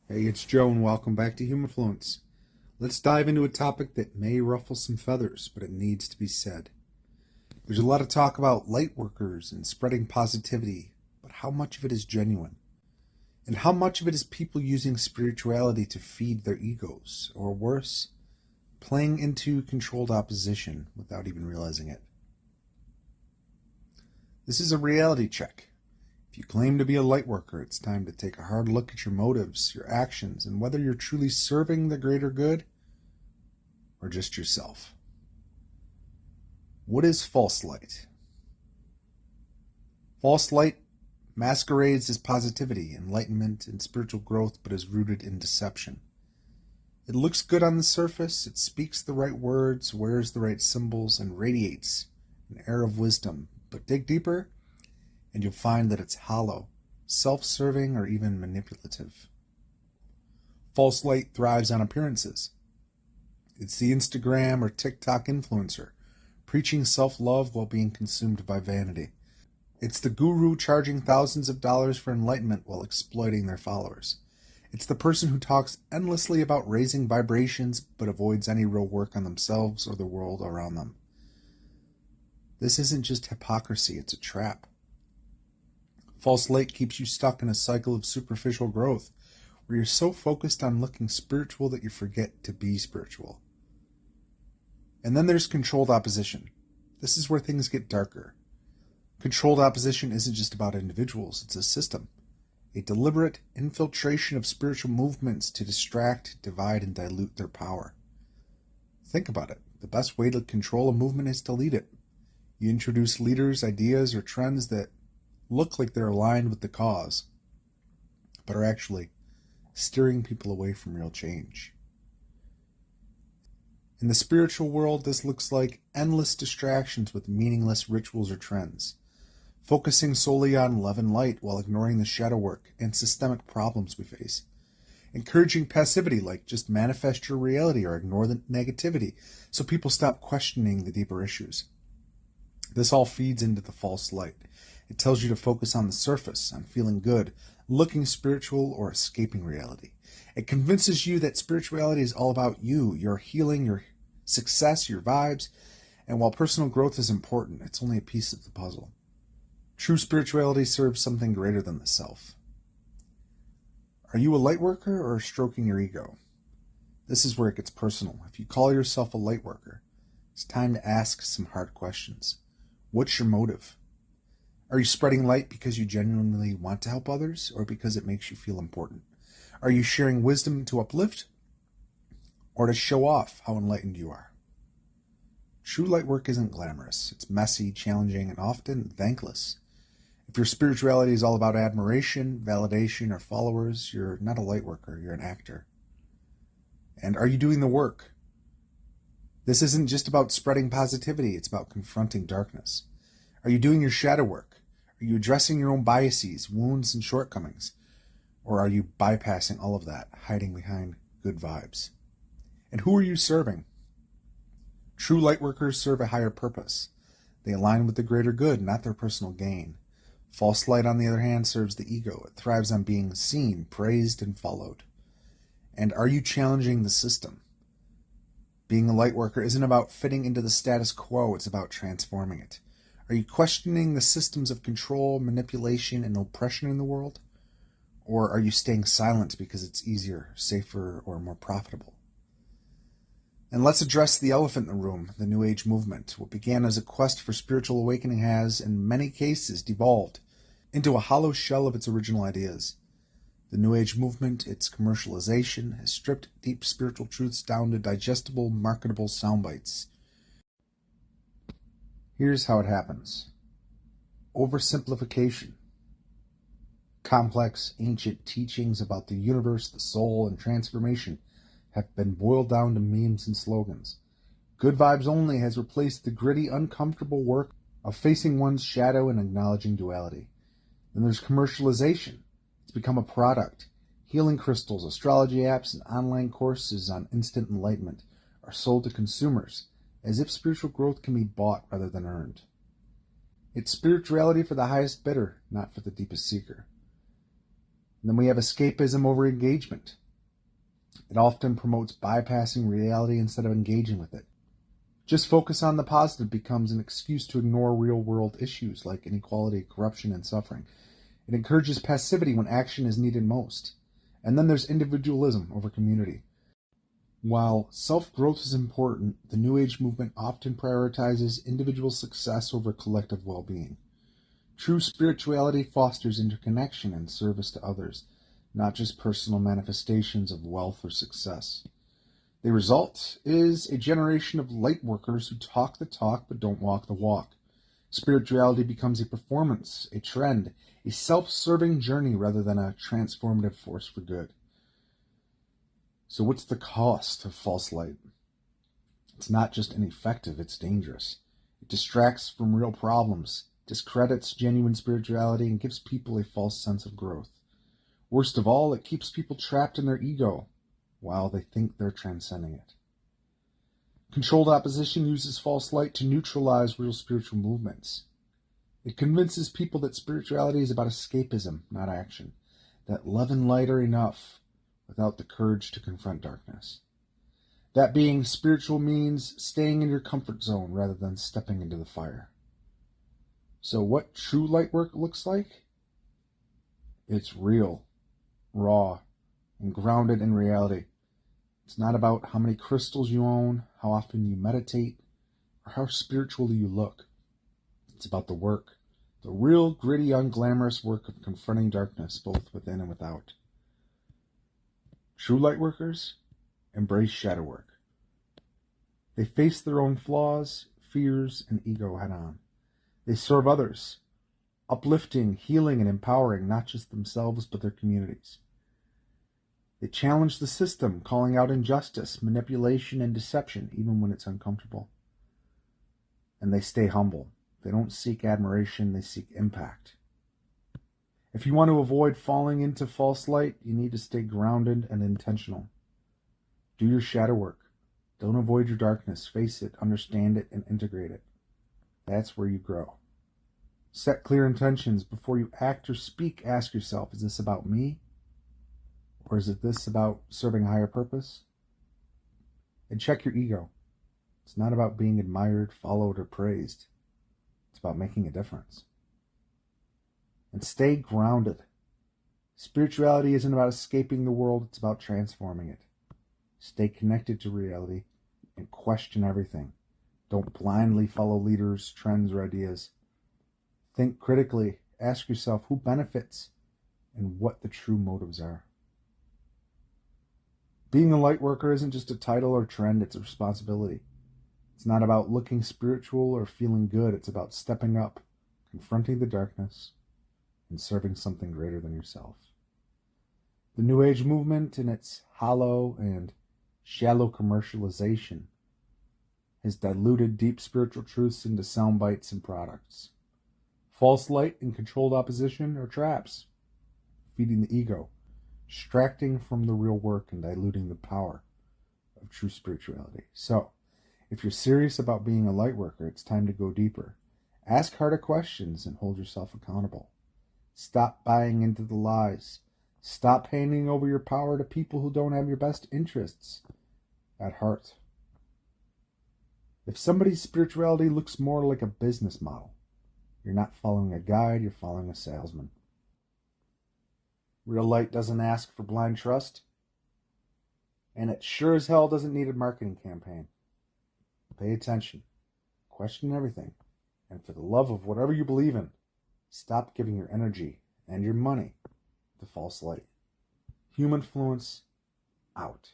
Hey, it's Joe, and welcome back to Humanfluence. Let's dive into a topic that may ruffle some feathers, but it needs to be said. There's a lot of talk about light workers and spreading positivity, but how much of it is genuine? And how much of it is people using spirituality to feed their egos, or worse, playing into controlled opposition without even realizing it? This is a reality check. If you claim to be a light worker, it's time to take a hard look at your motives, your actions, and whether you're truly serving the greater good or just yourself. What is false light? False light masquerades as positivity, enlightenment, and spiritual growth, but is rooted in deception. It looks good on the surface, it speaks the right words, wears the right symbols, and radiates an air of wisdom. But dig deeper, and you'll find that it's hollow, self-serving, or even manipulative. False light thrives on appearances. It's the Instagram or TikTok influencer, preaching self-love while being consumed by vanity. It's the guru charging thousands of dollars for enlightenment while exploiting their followers. It's the person who talks endlessly about raising vibrations but avoids any real work on themselves or the world around them. This isn't just hypocrisy, it's a trap. False light keeps you stuck in a cycle of superficial growth, where you're so focused on looking spiritual that you forget to be spiritual. And then there's controlled opposition. This is where things get darker. Controlled opposition isn't just about individuals, it's a system. A deliberate infiltration of spiritual movements to distract, divide, and dilute their power. Think about it. The best way to control a movement is to lead it. You introduce leaders, ideas, or trends that look like they're aligned with the cause, but are actually steering people away from real change. In the spiritual world, this looks like endless distractions with meaningless rituals or trends, focusing solely on love and light while ignoring the shadow work and systemic problems we face, encouraging passivity like just manifest your reality or ignore the negativity so people stop questioning the deeper issues. This all feeds into the false light. It tells you to focus on the surface, on feeling good, looking spiritual, or escaping reality. It convinces you that spirituality is all about you, your healing, your success, your vibes, and while personal growth is important, it's only a piece of the puzzle. True spirituality serves something greater than the self. Are you a light worker or stroking your ego? This is where it gets personal. If you call yourself a light worker, it's time to ask some hard questions. What's your motive? Are you spreading light because you genuinely want to help others, or because it makes you feel important? Are you sharing wisdom to uplift, or to show off how enlightened you are? True light work isn't glamorous. It's messy, challenging, and often thankless. If your spirituality is all about admiration, validation, or followers, you're not a light worker, you're an actor. And are you doing the work? This isn't just about spreading positivity, it's about confronting darkness. Are you doing your shadow work? Are you addressing your own biases, wounds, and shortcomings? Or are you bypassing all of that, hiding behind good vibes? And who are you serving? True lightworkers serve a higher purpose. They align with the greater good, not their personal gain. False light, on the other hand, serves the ego. It thrives on being seen, praised, and followed. And are you challenging the system? Being a lightworker isn't about fitting into the status quo, it's about transforming it. Are you questioning the systems of control, manipulation, and oppression in the world? Or are you staying silent because it's easier, safer, or more profitable? And let's address the elephant in the room, the New Age movement. What began as a quest for spiritual awakening has, in many cases, devolved into a hollow shell of its original ideas. The New Age movement, its commercialization, has stripped deep spiritual truths down to digestible, marketable sound bites. Here's how it happens. Oversimplification. Complex, ancient teachings about the universe, the soul, and transformation have been boiled down to memes and slogans. Good vibes only has replaced the gritty, uncomfortable work of facing one's shadow and acknowledging duality. Then there's commercialization. It's become a product. Healing crystals, astrology apps, and online courses on instant enlightenment are sold to consumers, as if spiritual growth can be bought rather than earned. It's spirituality for the highest bidder, not for the deepest seeker. And then we have escapism over engagement. It often promotes bypassing reality instead of engaging with it. Just focus on the positive becomes an excuse to ignore real-world issues like inequality, corruption, and suffering. It encourages passivity when action is needed most. And then there's individualism over community. While self-growth is important, the New Age movement often prioritizes individual success over collective well-being. True spirituality fosters interconnection and service to others, not just personal manifestations of wealth or success. The result is a generation of light workers who talk the talk but don't walk the walk. Spirituality becomes a performance, a trend, a self-serving journey rather than a transformative force for good. So what's the cost of false light? It's not just ineffective, it's dangerous. It distracts from real problems, discredits genuine spirituality, and gives people a false sense of growth. Worst of all, it keeps people trapped in their ego while they think they're transcending it. Controlled opposition uses false light to neutralize real spiritual movements. It convinces people that spirituality is about escapism, not action, that love and light are enough without the courage to confront darkness. That being spiritual means staying in your comfort zone rather than stepping into the fire. So what true light work looks like? It's real, raw, and grounded in reality. It's not about how many crystals you own, how often you meditate, or how spiritually you look. It's about the work, the real, gritty, unglamorous work of confronting darkness, both within and without. True light workers embrace shadow work. They face their own flaws, fears, and ego head on. They serve others, uplifting, healing, and empowering not just themselves but their communities. They challenge the system, calling out injustice, manipulation, and deception, even when it's uncomfortable. And they stay humble. They don't seek admiration, they seek impact. If you want to avoid falling into false light, you need to stay grounded and intentional. Do your shadow work. Don't avoid your darkness. Face it, understand it, and integrate it. That's where you grow. Set clear intentions. Before you act or speak, ask yourself, is this about me? Or is it this about serving a higher purpose? And check your ego. It's not about being admired, followed, or praised. It's about making a difference. And stay grounded. Spirituality isn't about escaping the world, it's about transforming it. Stay connected to reality and question everything. Don't blindly follow leaders, trends, or ideas. Think critically. Ask yourself who benefits and what the true motives are. Being a light worker isn't just a title or trend, it's a responsibility. It's not about looking spiritual or feeling good. It's about stepping up, confronting the darkness, and serving something greater than yourself. The New Age movement, in its hollow and shallow commercialization, has diluted deep spiritual truths into sound bites and products. False light and controlled opposition are traps, feeding the ego, distracting from the real work and diluting the power of true spirituality. So, if you're serious about being a light worker, it's time to go deeper. Ask harder questions and hold yourself accountable. Stop buying into the lies. Stop handing over your power to people who don't have your best interests at heart. If somebody's spirituality looks more like a business model, you're not following a guide, you're following a salesman. Real light doesn't ask for blind trust, and it sure as hell doesn't need a marketing campaign. Pay attention, question everything, and for the love of whatever you believe in, stop giving your energy and your money to false light. Humanfluence out.